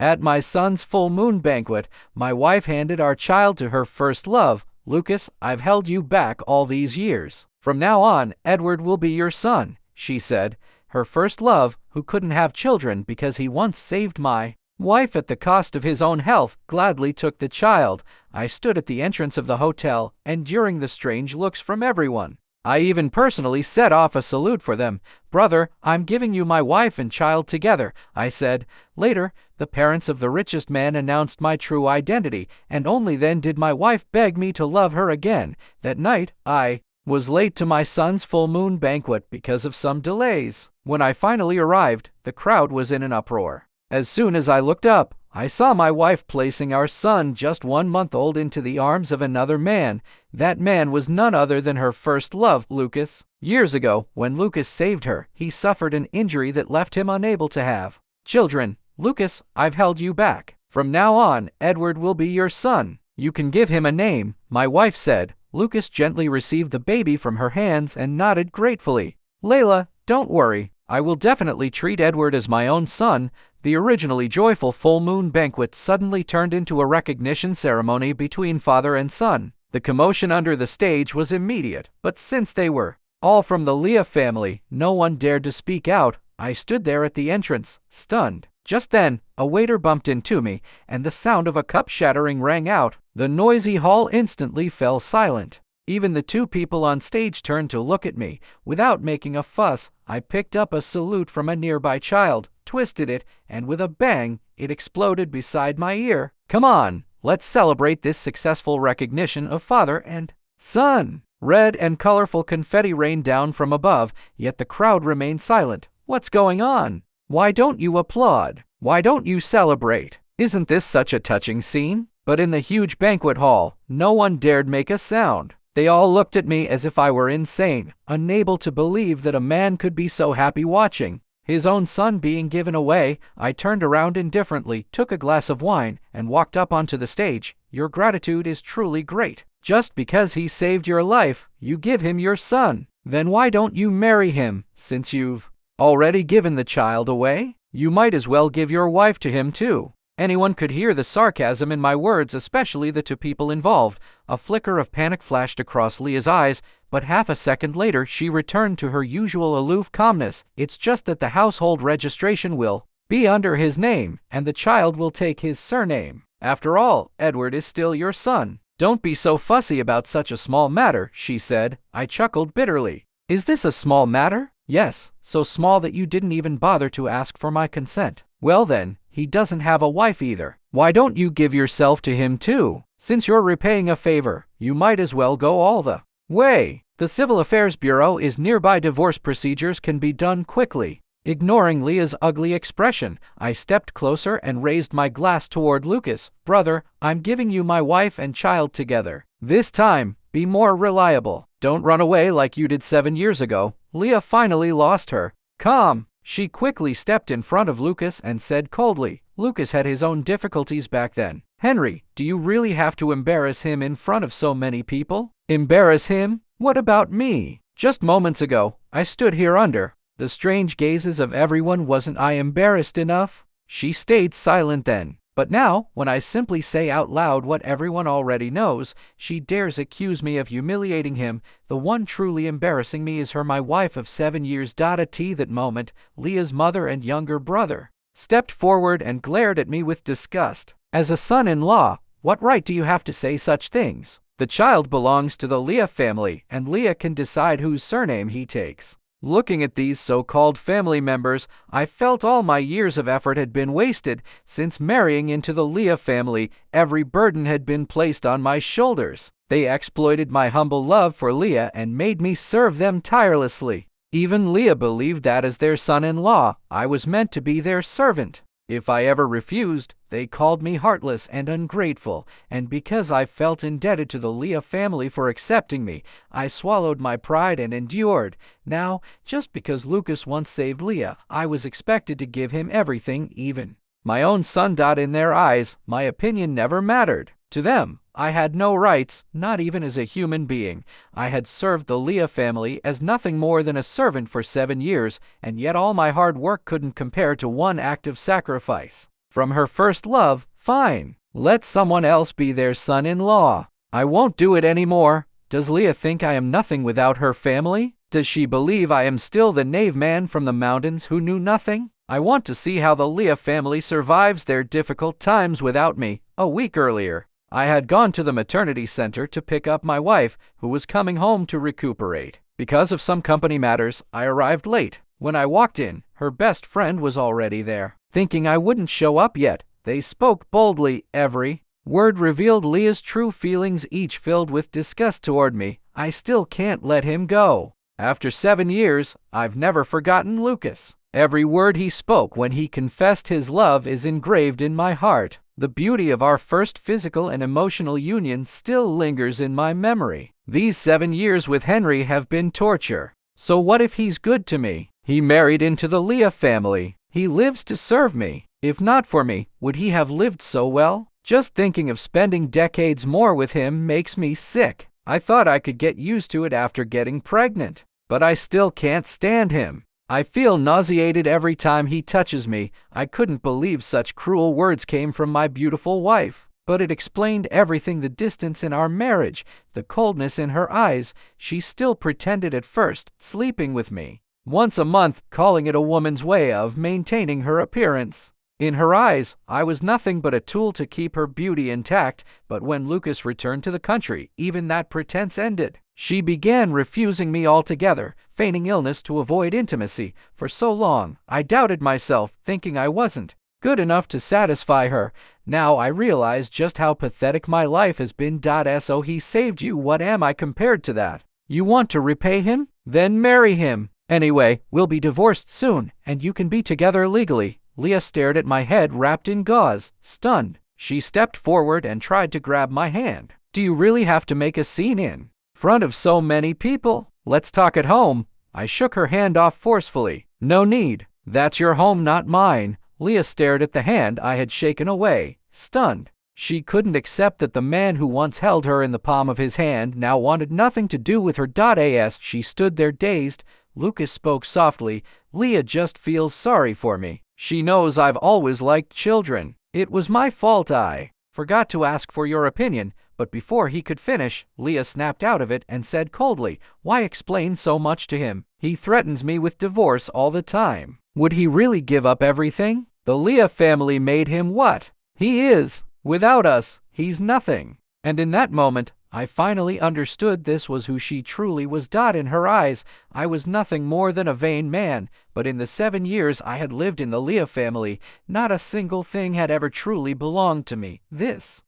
At my son's full moon banquet, my wife handed our child to her first love. Lucas, I've held you back all these years. From now on, Edward will be your son, she said. Her first love, who couldn't have children because he once saved my wife at the cost of his own health, gladly took the child. I stood at the entrance of the hotel, enduring the strange looks from everyone. I even personally set off a salute for them. Brother, I'm giving you my wife and child together, I said. Later, the parents of the richest man announced my true identity, and only then did my wife beg me to love her again. That night, I was late to my son's full moon banquet because of some delays. When I finally arrived, the crowd was in an uproar. As soon as I looked up, I saw my wife placing our son, just 1 month old, into the arms of another man. That man was none other than her first love, Lucas. Years ago, when Lucas saved her, he suffered an injury that left him unable to have children. Lucas, I've held you back. From now on, Edward will be your son. You can give him a name, my wife said. Lucas gently received the baby from her hands and nodded gratefully. Layla, don't worry. I will definitely treat Edward as my own son. The originally joyful full moon banquet suddenly turned into a recognition ceremony between father and son. The commotion under the stage was immediate, but since they were all from the Leah family, no one dared to speak out. I stood there at the entrance, stunned. Just then, a waiter bumped into me, and the sound of a cup shattering rang out. The noisy hall instantly fell silent. Even the two people on stage turned to look at me. Without making a fuss, I picked up a salute from a nearby child, twisted it, and with a bang, it exploded beside my ear. Come on, let's celebrate this successful recognition of father and son. Red and colorful confetti rained down from above, yet the crowd remained silent. What's going on? Why don't you applaud? Why don't you celebrate? Isn't this such a touching scene? But in the huge banquet hall, no one dared make a sound. They all looked at me as if I were insane, unable to believe that a man could be so happy watching his own son being given away. I turned around indifferently, took a glass of wine, and walked up onto the stage. Your gratitude is truly great. Just because he saved your life, you give him your son. Then why don't you marry him, since you've already given the child away? You might as well give your wife to him too. Anyone could hear the sarcasm in my words, especially the two people involved. A flicker of panic flashed across Leah's eyes, but half a second later she returned to her usual aloof calmness. It's just that the household registration will be under his name, and the child will take his surname. After all, Edward is still your son. Don't be so fussy about such a small matter, she said. I chuckled bitterly. Is this a small matter? Yes, so small that you didn't even bother to ask for my consent. Well then, he doesn't have a wife either. Why don't you give yourself to him too? Since you're repaying a favor, you might as well go all the way. The Civil Affairs Bureau is nearby. Divorce procedures can be done quickly. Ignoring Leah's ugly expression, I stepped closer and raised my glass toward Lucas. Brother, I'm giving you my wife and child together. This time, be more reliable. Don't run away like you did 7 years ago. Leah finally lost her calm. She quickly stepped in front of Lucas and said coldly. Lucas had his own difficulties back then. Henry, do you really have to embarrass him in front of so many people? Embarrass him? What about me? Just moments ago, I stood here under the strange gazes of everyone. Wasn't I embarrassed enough? She stayed silent then. But now, when I simply say out loud what everyone already knows, she dares accuse me of humiliating him. The one truly embarrassing me is her, my wife of 7 years. At that moment, Leah's mother and younger brother stepped forward and glared at me with disgust. As a son-in-law, what right do you have to say such things? The child belongs to the Leah family, and Leah can decide whose surname he takes. Looking at these so-called family members, I felt all my years of effort had been wasted. Since marrying into the Leah family, every burden had been placed on my shoulders. They exploited my humble love for Leah and made me serve them tirelessly. Even Leah believed that as their son-in-law, I was meant to be their servant. If I ever refused, they called me heartless and ungrateful, and because I felt indebted to the Leah family for accepting me, I swallowed my pride and endured. Now, just because Lucas once saved Leah, I was expected to give him everything, even my own son. In their eyes, my opinion never mattered. To them, I had no rights, not even as a human being. I had served the Leah family as nothing more than a servant for 7 years, and yet all my hard work couldn't compare to one act of sacrifice. From her first love, fine. Let someone else be their son-in-law. I won't do it anymore. Does Leah think I am nothing without her family? Does she believe I am still the knave man from the mountains who knew nothing? I want to see how the Leah family survives their difficult times without me. A week earlier, I had gone to the maternity center to pick up my wife, who was coming home to recuperate. Because of some company matters, I arrived late. When I walked in, her best friend was already there. Thinking I wouldn't show up yet, they spoke boldly. Every word revealed Leah's true feelings, each filled with disgust toward me. I still can't let him go. After 7 years, I've never forgotten Lucas. Every word he spoke when he confessed his love is engraved in my heart. The beauty of our first physical and emotional union still lingers in my memory. These 7 years with Henry have been torture. So what if he's good to me? He married into the Leah family. He lives to serve me. If not for me, would he have lived so well? Just thinking of spending decades more with him makes me sick. I thought I could get used to it after getting pregnant, but I still can't stand him. I feel nauseated every time he touches me. I couldn't believe such cruel words came from my beautiful wife. But it explained everything: the distance in our marriage, the coldness in her eyes. She still pretended at first, sleeping with me once a month, calling it a woman's way of maintaining her appearance. In her eyes, I was nothing but a tool to keep her beauty intact, but when Lucas returned to the country, even that pretense ended. She began refusing me altogether, feigning illness to avoid intimacy. For so long, I doubted myself, thinking I wasn't good enough to satisfy her. Now I realize just how pathetic my life has been. So he saved you. What am I compared to that? You want to repay him? Then marry him. Anyway, we'll be divorced soon, and you can be together legally. Leah stared at my head wrapped in gauze, stunned. She stepped forward and tried to grab my hand. Do you really have to make a scene in front of so many people? Let's talk at home. I shook her hand off forcefully. No need. That's your home, not mine. Leah stared at the hand I had shaken away, stunned. She couldn't accept that the man who once held her in the palm of his hand now wanted nothing to do with her. As she stood there dazed, Lucas spoke softly. Leah just feels sorry for me. She knows I've always liked children. It was my fault. I forgot to ask for your opinion. But before he could finish, Leah snapped out of it and said coldly, why explain so much to him? He threatens me with divorce all the time. Would he really give up everything? The Leah family made him what he is. Without us, he's nothing. And in that moment, I finally understood this was who she truly was. In her eyes, I was nothing more than a vain man. But in the 7 years I had lived in the Leah family, not a single thing had ever truly belonged to me. This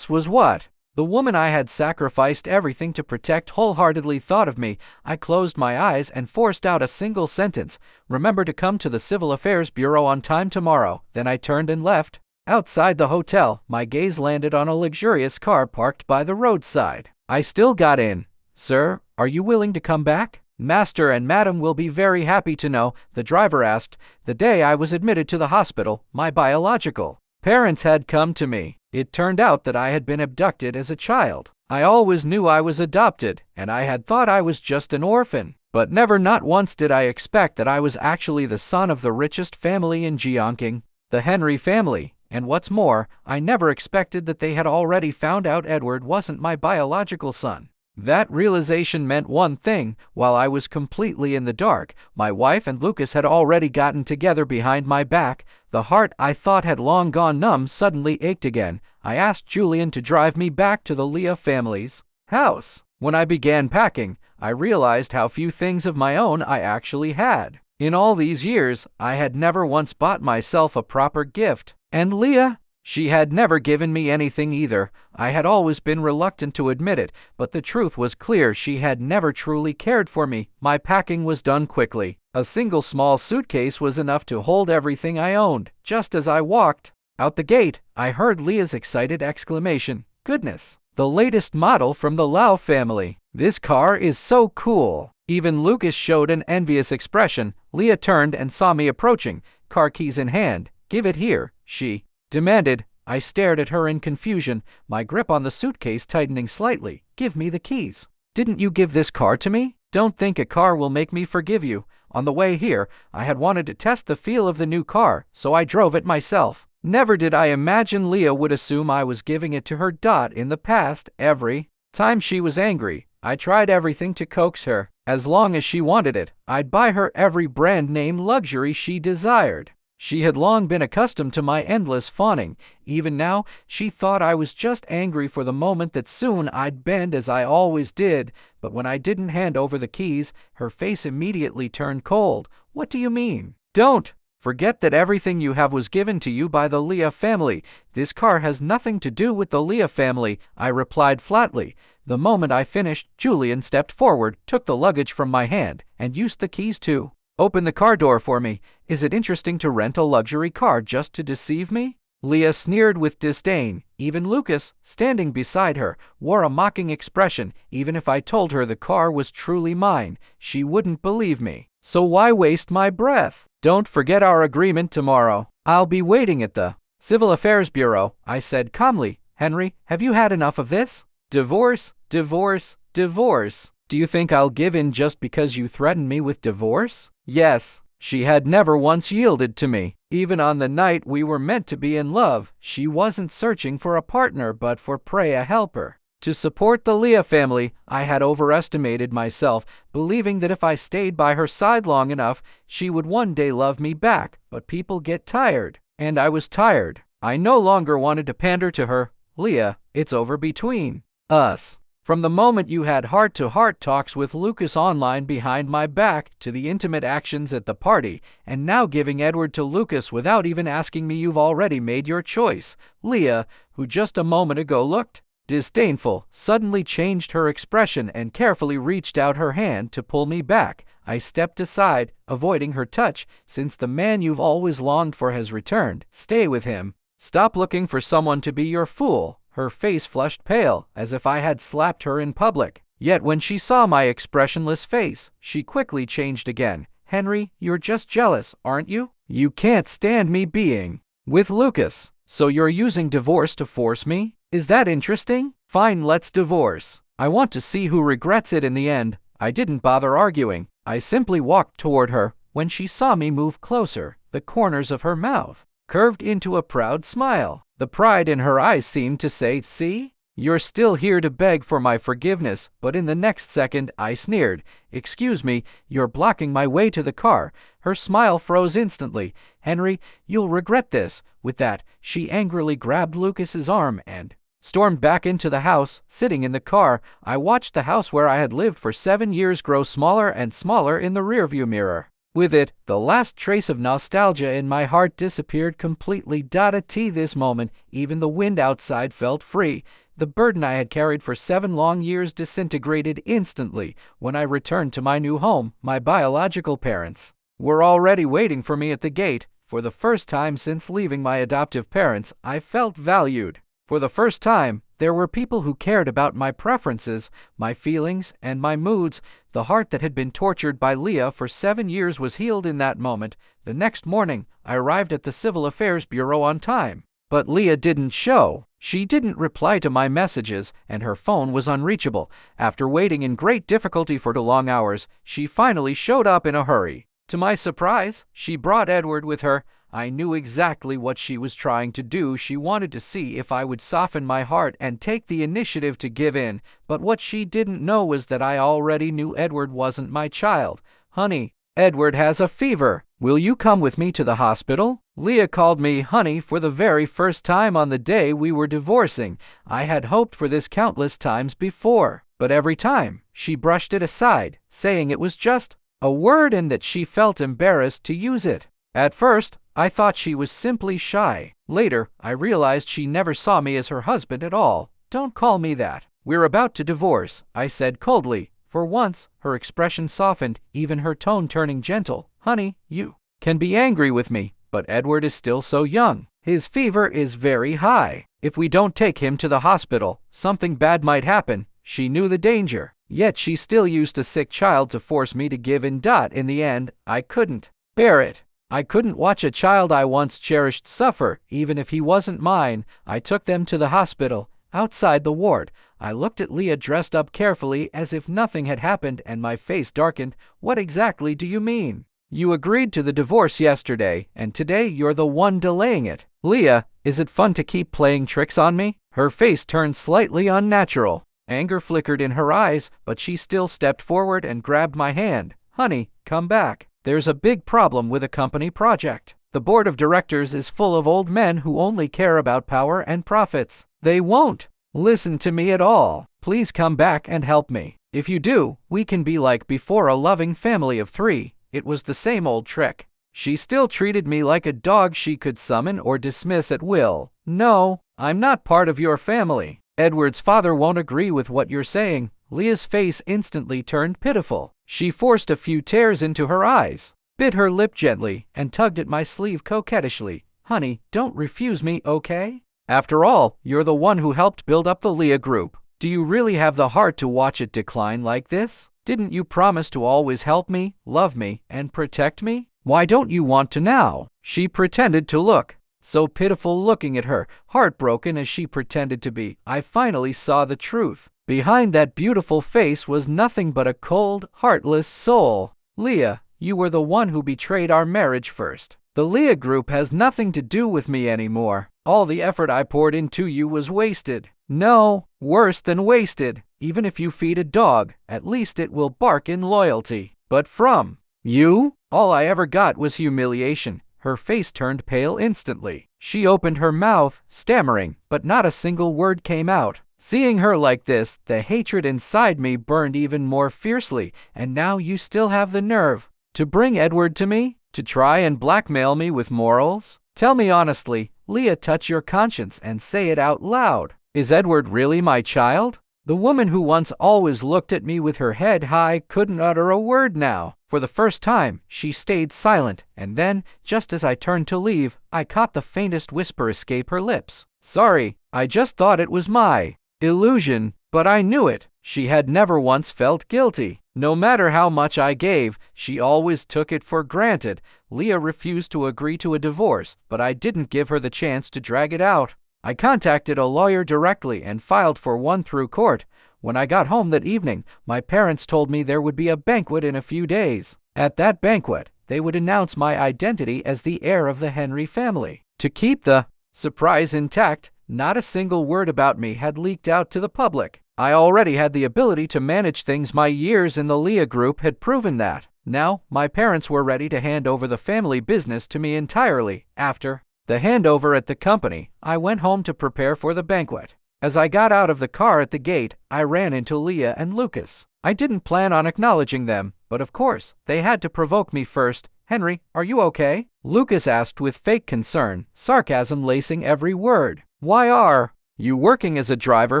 was what the woman I had sacrificed everything to protect wholeheartedly thought of me. I closed my eyes and forced out a single sentence. Remember to come to the Civil Affairs Bureau on time tomorrow. Then I turned and left. Outside the hotel, my gaze landed on a luxurious car parked by the roadside. I still got in. Sir, are you willing to come back? Master and Madam will be very happy to know, the driver asked. The day I was admitted to the hospital, my biological parents had come to me. It turned out that I had been abducted as a child. I always knew I was adopted, and I had thought I was just an orphan. But never, not once, did I expect that I was actually the son of the richest family in Jeonking, the Henry family. And what's more, I never expected that they had already found out Edward wasn't my biological son. That realization meant one thing: while I was completely in the dark, my wife and Lucas had already gotten together behind my back. The heart I thought had long gone numb suddenly ached again. I asked Julian to drive me back to the Leah family's house. When I began packing, I realized how few things of my own I actually had. In all these years, I had never once bought myself a proper gift. And Leah? She had never given me anything either. I had always been reluctant to admit it, but the truth was clear: she had never truly cared for me. My packing was done quickly. A single small suitcase was enough to hold everything I owned. Just as I walked out the gate, I heard Leah's excited exclamation. Goodness, the latest model from the Lau family. This car is so cool. Even Lucas showed an envious expression. Leah turned and saw me approaching, car keys in hand. Give it here, she demanded. I stared at her in confusion, my grip on the suitcase tightening slightly. Give me the keys. Didn't you give this car to me? Don't think a car will make me forgive you. On the way here, I had wanted to test the feel of the new car, so I drove it myself. Never did I imagine Leah would assume I was giving it to her. In the past, every time she was angry, I tried everything to coax her. As long as she wanted it, I'd buy her every brand name luxury she desired. She had long been accustomed to my endless fawning. Even now, she thought I was just angry for the moment that soon I'd bend as I always did. But when I didn't hand over the keys, her face immediately turned cold. What do you mean? Don't forget that everything you have was given to you by the Leah family. This car has nothing to do with the Leah family, I replied flatly. The moment I finished, Julian stepped forward, took the luggage from my hand, and used the keys to open the car door for me. Is it interesting to rent a luxury car just to deceive me? Leah sneered with disdain. Even Lucas, standing beside her, wore a mocking expression. Even if I told her the car was truly mine, she wouldn't believe me. So why waste my breath? Don't forget our agreement tomorrow. I'll be waiting at the Civil Affairs Bureau, I said calmly. Henry, have you had enough of this? Divorce, divorce, divorce. Do you think I'll give in just because you threatened me with divorce? Yes. She had never once yielded to me. Even on the night we were meant to be in love, she wasn't searching for a partner but for a helper. To support the Leah family, I had overestimated myself, believing that if I stayed by her side long enough, she would one day love me back. But people get tired, and I was tired. I no longer wanted to pander to her. Leah, it's over between us. From the moment you had heart-to-heart talks with Lucas online behind my back, to the intimate actions at the party, and now giving Edward to Lucas without even asking me, you've already made your choice. Leah, who just a moment ago looked disdainful, suddenly changed her expression and carefully reached out her hand to pull me back. I stepped aside, avoiding her touch. Since the man you've always longed for has returned, stay with him. Stop looking for someone to be your fool. Her face flushed pale, as if I had slapped her in public. Yet when she saw my expressionless face, she quickly changed again. Henry, you're just jealous, aren't you? You can't stand me being with Lucas, so you're using divorce to force me? Is that interesting? Fine, let's divorce. I want to see who regrets it in the end. I didn't bother arguing. I simply walked toward her. When she saw me move closer, the corners of her mouth curved into a proud smile. The pride in her eyes seemed to say, see? You're still here to beg for my forgiveness. But in the next second, I sneered. Excuse me, you're blocking my way to the car. Her smile froze instantly. Henry, you'll regret this. With that, she angrily grabbed Lucas's arm and stormed back into the house. Sitting in the car, I watched the house where I had lived for 7 years grow smaller and smaller in the rearview mirror. With it, the last trace of nostalgia in my heart disappeared completely. At this moment, even the wind outside felt free. The burden I had carried for 7 long years disintegrated instantly. When I returned to my new home, my biological parents were already waiting for me at the gate. For the first time since leaving my adoptive parents, I felt valued. For the first time, there were people who cared about my preferences, my feelings, and my moods. The heart that had been tortured by Leah for 7 years was healed in that moment. The next morning, I arrived at the Civil Affairs Bureau on time. But Leah didn't show. She didn't reply to my messages, and her phone was unreachable. After waiting in great difficulty for 2 long hours, she finally showed up in a hurry. To my surprise, she brought Edward with her. I knew exactly what she was trying to do. She wanted to see if I would soften my heart and take the initiative to give in. But what she didn't know was that I already knew Edward wasn't my child. Honey, Edward has a fever. Will you come with me to the hospital? Leah called me honey for the very first time on the day we were divorcing. I had hoped for this countless times before, but every time she brushed it aside, saying it was just a word and that she felt embarrassed to use it. At first, I thought she was simply shy. Later, I realized she never saw me as her husband at all. Don't call me that. We're about to divorce, I said coldly. For once, her expression softened, even her tone turning gentle. Honey, you can be angry with me, but Edward is still so young. His fever is very high. If we don't take him to the hospital, something bad might happen. She knew the danger. Yet she still used a sick child to force me to give in. In the end, I couldn't bear it. I couldn't watch a child I once cherished suffer, even if he wasn't mine. I took them to the hospital. Outside the ward, I looked at Leah dressed up carefully as if nothing had happened, and my face darkened. What exactly do you mean? You agreed to the divorce yesterday, and today you're the one delaying it. Leah, is it fun to keep playing tricks on me? Her face turned slightly unnatural. Anger flickered in her eyes, but she still stepped forward and grabbed my hand. Honey, come back. There's a big problem with a company project. The board of directors is full of old men who only care about power and profits. They won't listen to me at all. Please come back and help me. If you do, we can be like before, a loving family of 3. It was the same old trick. She still treated me like a dog she could summon or dismiss at will. No, I'm not part of your family. Edward's father won't agree with what you're saying. Leah's face instantly turned pitiful. She forced a few tears into her eyes, bit her lip gently, and tugged at my sleeve coquettishly. Honey, don't refuse me, okay? After all, you're the one who helped build up the Leah group. Do you really have the heart to watch it decline like this? Didn't you promise to always help me, love me, and protect me? Why don't you want to now? She pretended to look so pitiful, looking at her, heartbroken as she pretended to be. I finally saw the truth. Behind that beautiful face was nothing but a cold, heartless soul. Leah, you were the one who betrayed our marriage first. The Leah group has nothing to do with me anymore. All the effort I poured into you was wasted. No, worse than wasted. Even if you feed a dog, at least it will bark in loyalty. But from you, all I ever got was humiliation. Her face turned pale instantly. She opened her mouth, stammering, but not a single word came out. Seeing her like this, the hatred inside me burned even more fiercely. And now you still have the nerve to bring Edward to me? To try and blackmail me with morals? Tell me honestly, Leah, touch your conscience and say it out loud. Is Edward really my child? The woman who once always looked at me with her head high couldn't utter a word now. For the first time, she stayed silent, and then, just as I turned to leave, I caught the faintest whisper escape her lips. Sorry, I just thought it was my illusion, but I knew it. She had never once felt guilty. No matter how much I gave, she always took it for granted. Leah refused to agree to a divorce, but I didn't give her the chance to drag it out. I contacted a lawyer directly and filed for one through court. When I got home that evening, my parents told me there would be a banquet in a few days. At that banquet, they would announce my identity as the heir of the Henry family. To keep the surprise intact, not a single word about me had leaked out to the public. I already had the ability to manage things. My years in the Leah group had proven that. Now, my parents were ready to hand over the family business to me entirely. After the handover at the company, I went home to prepare for the banquet. As I got out of the car at the gate, I ran into Leah and Lucas. I didn't plan on acknowledging them, but of course, they had to provoke me first. Henry, are you okay? Lucas asked with fake concern, sarcasm lacing every word. Why are you working as a driver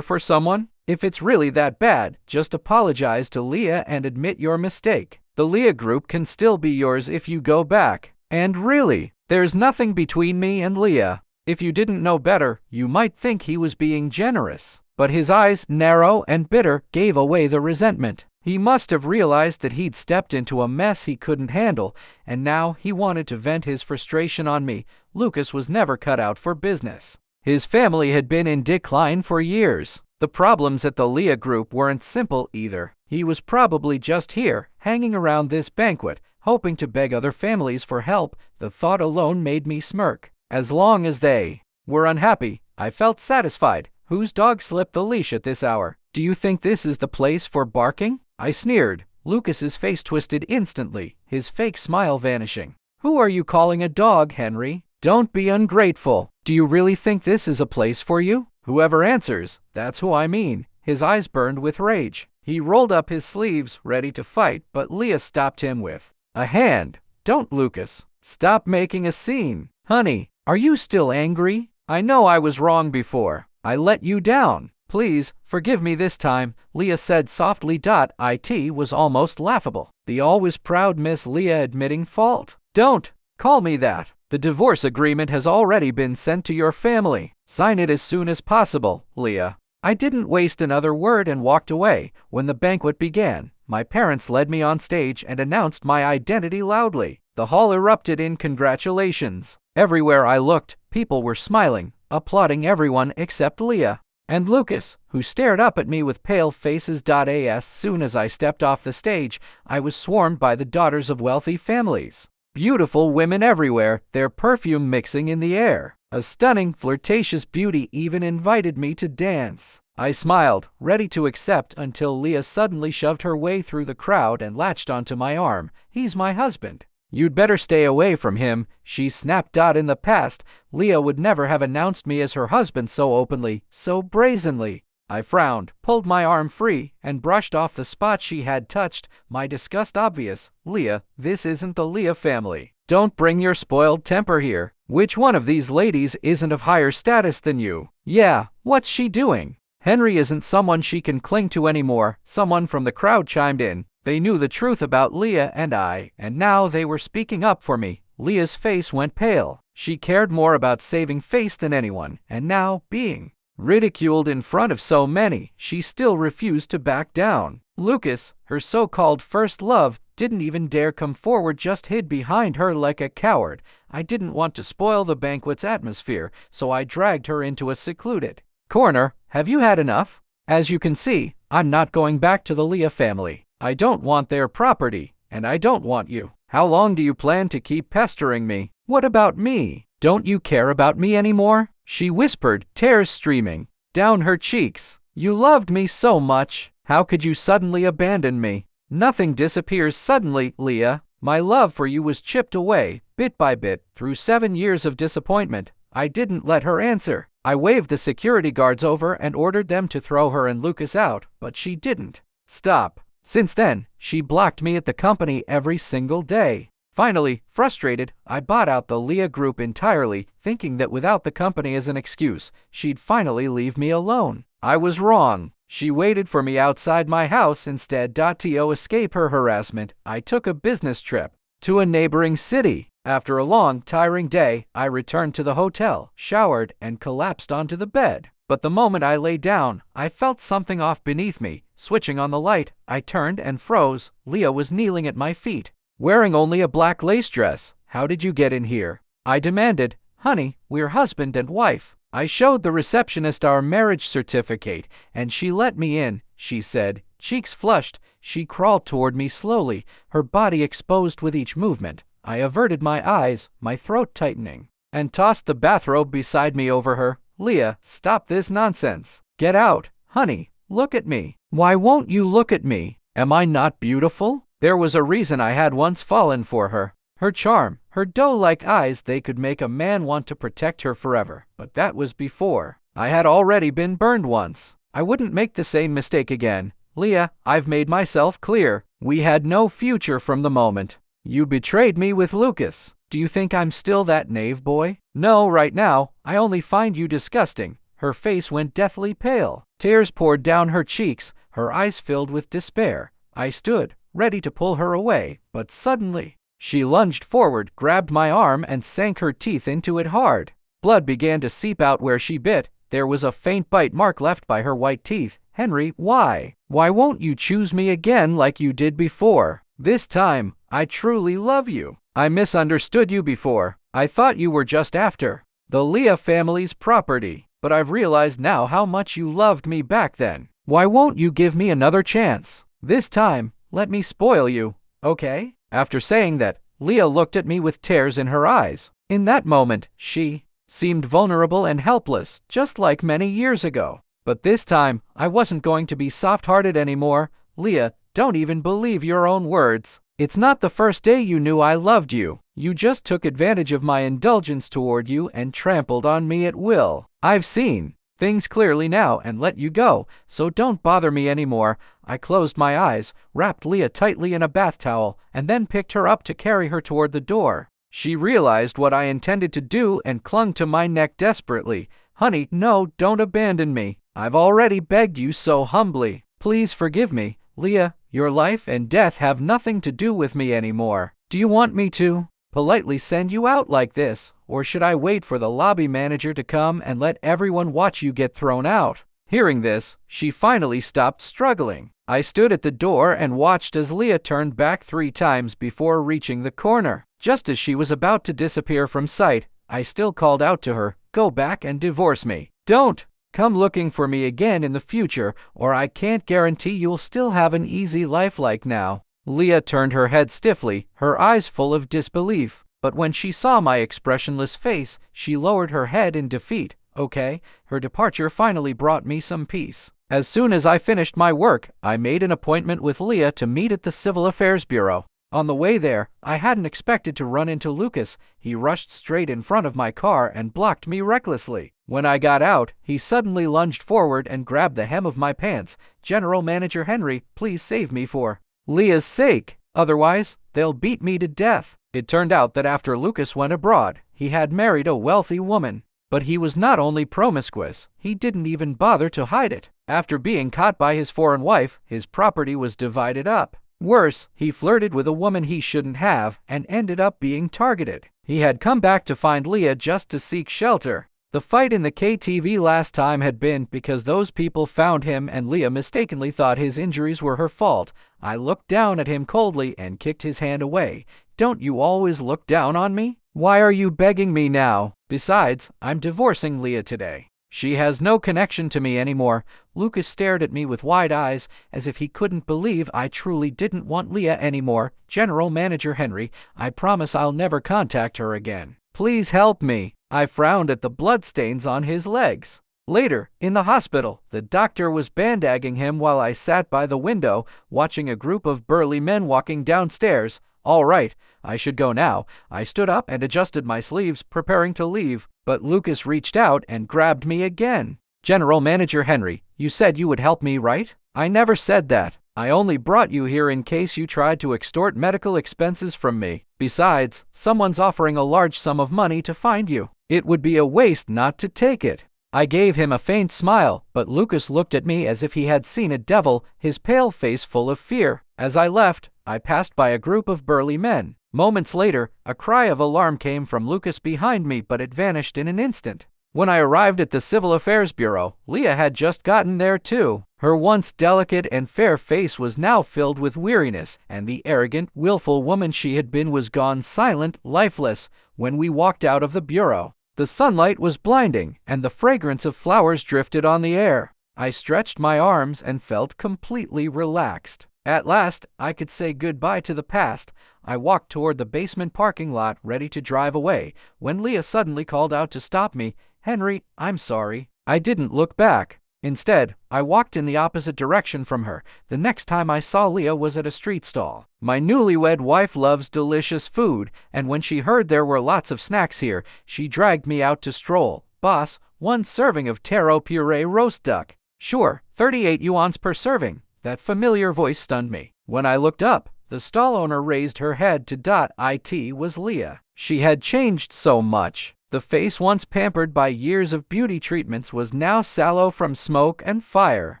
for someone? If it's really that bad, just apologize to Leah and admit your mistake. The Leah group can still be yours if you go back. And really, there's nothing between me and Leah. If you didn't know better, you might think he was being generous. But his eyes, narrow and bitter, gave away the resentment. He must have realized that he'd stepped into a mess he couldn't handle, and now he wanted to vent his frustration on me. Lucas was never cut out for business. His family had been in decline for years. The problems at the Leah group weren't simple either. He was probably just here, hanging around this banquet, hoping to beg other families for help. The thought alone made me smirk. As long as they were unhappy, I felt satisfied. Whose dog slipped the leash at this hour? Do you think this is the place for barking? I sneered. Lucas's face twisted instantly, his fake smile vanishing. Who are you calling a dog, Henry? Don't be ungrateful. Do you really think this is a place for you? Whoever answers, that's who I mean. His eyes burned with rage. He rolled up his sleeves, ready to fight, but Leah stopped him with a hand. Don't, Lucas. Stop making a scene. Honey, are you still angry? I know I was wrong before. I let you down. Please, forgive me this time, Leah said softly. It was almost laughable. The always proud Miss Leah admitting fault. Don't call me that. The divorce agreement has already been sent to your family. Sign it as soon as possible, Leah. I didn't waste another word and walked away. When the banquet began, my parents led me on stage and announced my identity loudly. The hall erupted in congratulations. Everywhere I looked, people were smiling, applauding everyone except Leah. and Lucas, who stared up at me with pale faces. As soon as I stepped off the stage, I was swarmed by the daughters of wealthy families. Beautiful women everywhere, their perfume mixing in the air. A stunning, flirtatious beauty even invited me to dance. I smiled, ready to accept, until Leah suddenly shoved her way through the crowd and latched onto my arm. "He's my husband." "You'd better stay away from him," she snapped. In the past, Leah would never have announced me as her husband so openly, so brazenly. I frowned, pulled my arm free, and brushed off the spot she had touched, my disgust obvious. "Leah, this isn't the Leah family. Don't bring your spoiled temper here. Which one of these ladies isn't of higher status than you?" "Yeah, what's she doing?" "Henry isn't someone she can cling to anymore," someone from the crowd chimed in. They knew the truth about Leah and I, and now they were speaking up for me. Leah's face went pale. She cared more about saving face than anyone, and now, being ridiculed in front of so many, she still refused to back down. Lucas, her so-called first love, didn't even dare come forward, just hid behind her like a coward. I didn't want to spoil the banquet's atmosphere, so I dragged her into a secluded corner. "Have you had enough? As you can see, I'm not going back to the Leah family. I don't want their property, and I don't want you. How long do you plan to keep pestering me? What about me? Don't you care about me anymore?" she whispered, tears streaming down her cheeks. "You loved me so much. How could you suddenly abandon me?" "Nothing disappears suddenly, Leah. My love for you was chipped away, bit by bit, through 7 years of disappointment." I didn't let her answer. I waved the security guards over and ordered them to throw her and Lucas out, but she didn't stop. Since then, she blocked me at the company every single day. Finally, frustrated, I bought out the Leah group entirely, thinking that without the company as an excuse, she'd finally leave me alone. I was wrong. She waited for me outside my house instead. To escape her harassment, I took a business trip to a neighboring city. After a long, tiring day, I returned to the hotel, showered, and collapsed onto the bed. But the moment I lay down, I felt something off beneath me. Switching on the light, I turned and froze. Leah was kneeling at my feet, wearing only a black lace dress. "How did you get in here?" I demanded. "Honey, we're husband and wife." I showed the receptionist our marriage certificate, and she let me in, she said. Cheeks flushed, she crawled toward me slowly, her body exposed with each movement. I averted my eyes, my throat tightening, and tossed the bathrobe beside me over her. "Leah, stop this nonsense. Get out. Honey, look at me." "Why won't you look at me? Am I not beautiful?" There was a reason I had once fallen for her. Her charm, her doe-like eyes, they could make a man want to protect her forever. But that was before I had already been burned once. I wouldn't make the same mistake again. "Leah, I've made myself clear. We had no future from the moment you betrayed me with Lucas. Do you think I'm still that knave boy?" "No, right now, I only find you disgusting." Her face went deathly pale. Tears poured down her cheeks, her eyes filled with despair. I stood, ready to pull her away, but suddenly she lunged forward, grabbed my arm, and sank her teeth into it hard. Blood began to seep out where she bit. There was a faint bite mark left by her white teeth. "Henry, why? Why won't you choose me again like you did before? This time, I truly love you. I misunderstood you before. I thought you were just after the Leah family's property, but I've realized now how much you loved me back then. Why won't you give me another chance? This time, let me spoil you, okay?" After saying that, Leah looked at me with tears in her eyes. In that moment, she seemed vulnerable and helpless, just like many years ago. But this time, I wasn't going to be soft-hearted anymore. "Leah, don't even believe your own words. It's not the first day you knew I loved you. You just took advantage of my indulgence toward you and trampled on me at will. I've seen things clearly now and let you go, so don't bother me anymore." I closed my eyes, wrapped Leah tightly in a bath towel, and then picked her up to carry her toward the door. She realized what I intended to do and clung to my neck desperately. "Honey, no, don't abandon me. I've already begged you so humbly. Please forgive me. Leah, your life and death have nothing to do with me anymore. Do you want me to politely send you out like this, or should I wait for the lobby manager to come and let everyone watch you get thrown out?" Hearing this, she finally stopped struggling. I stood at the door and watched as Leah turned back 3 times before reaching the corner. Just as she was about to disappear from sight, I still called out to her, "Go back and divorce me. Don't Come looking for me again in the future, or I can't guarantee you'll still have an easy life like now." Leah turned her head stiffly, her eyes full of disbelief. But when she saw my expressionless face, she lowered her head in defeat. Okay, her departure finally brought me some peace. As soon as I finished my work, I made an appointment with Leah to meet at the Civil Affairs Bureau. On the way there, I hadn't expected to run into Lucas. He rushed straight in front of my car and blocked me recklessly. When I got out, he suddenly lunged forward and grabbed the hem of my pants. "General Manager Henry, please save me for Leah's sake. Otherwise, they'll beat me to death." It turned out that after Lucas went abroad, he had married a wealthy woman. But he was not only promiscuous, he didn't even bother to hide it. After being caught by his foreign wife, his property was divided up. Worse, he flirted with a woman he shouldn't have and ended up being targeted. He had come back to find Leah just to seek shelter. The fight in the KTV last time had been because those people found him and Leah mistakenly thought his injuries were her fault. I looked down at him coldly and kicked his hand away. "Don't you always look down on me? Why are you begging me now? Besides, I'm divorcing Leah today. She has no connection to me anymore." Lucas stared at me with wide eyes, as if he couldn't believe I truly didn't want Leah anymore. "General Manager Henry, I promise I'll never contact her again. Please help me." I frowned at the bloodstains on his legs. Later, in the hospital, the doctor was bandagging him while I sat by the window, watching a group of burly men walking downstairs. All right, I should go now. I stood up and adjusted my sleeves, preparing to leave, but Lucas reached out and grabbed me again. "General Manager Henry, you said you would help me, right?" "I never said that. I only brought you here in case you tried to extort medical expenses from me. Besides, someone's offering a large sum of money to find you. It would be a waste not to take it." I gave him a faint smile, but Lucas looked at me as if he had seen a devil, his pale face full of fear. As I left, I passed by a group of burly men. Moments later, a cry of alarm came from Lucas behind me, but it vanished in an instant. When I arrived at the Civil Affairs Bureau, Leah had just gotten there too. Her once delicate and fair face was now filled with weariness, and the arrogant, willful woman she had been was gone, silent, lifeless, when we walked out of the bureau. The sunlight was blinding, and the fragrance of flowers drifted on the air. I stretched my arms and felt completely relaxed. At last, I could say goodbye to the past. I walked toward the basement parking lot, ready to drive away, when Leah suddenly called out to stop me. "Henry, I'm sorry." I didn't look back. Instead, I walked in the opposite direction from her. The next time I saw Leah was at a street stall. My newlywed wife loves delicious food, and when she heard there were lots of snacks here, she dragged me out to stroll. "Boss, 1 serving of taro puree roast duck." "Sure, 38 yuans per serving." That familiar voice stunned me. When I looked up, the stall owner raised her head to it was Leah. She had changed so much. The face once pampered by years of beauty treatments was now sallow from smoke and fire.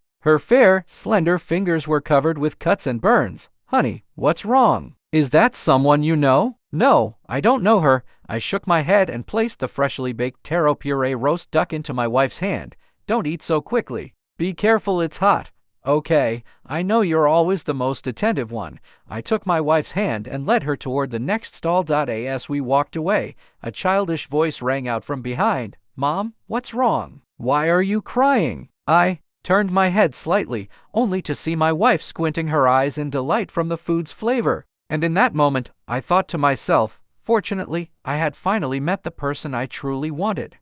Her fair, slender fingers were covered with cuts and burns. "Honey, what's wrong? Is that someone you know?" "No, I don't know her." I shook my head and placed the freshly baked taro puree roast duck into my wife's hand. "Don't eat so quickly. Be careful, it's hot." "Okay, I know you're always the most attentive one." I took my wife's hand and led her toward the next stall. As we walked away, a childish voice rang out from behind. "Mom, what's wrong? Why are you crying?" I turned my head slightly, only to see my wife squinting her eyes in delight from the food's flavor. And in that moment, I thought to myself, fortunately, I had finally met the person I truly wanted.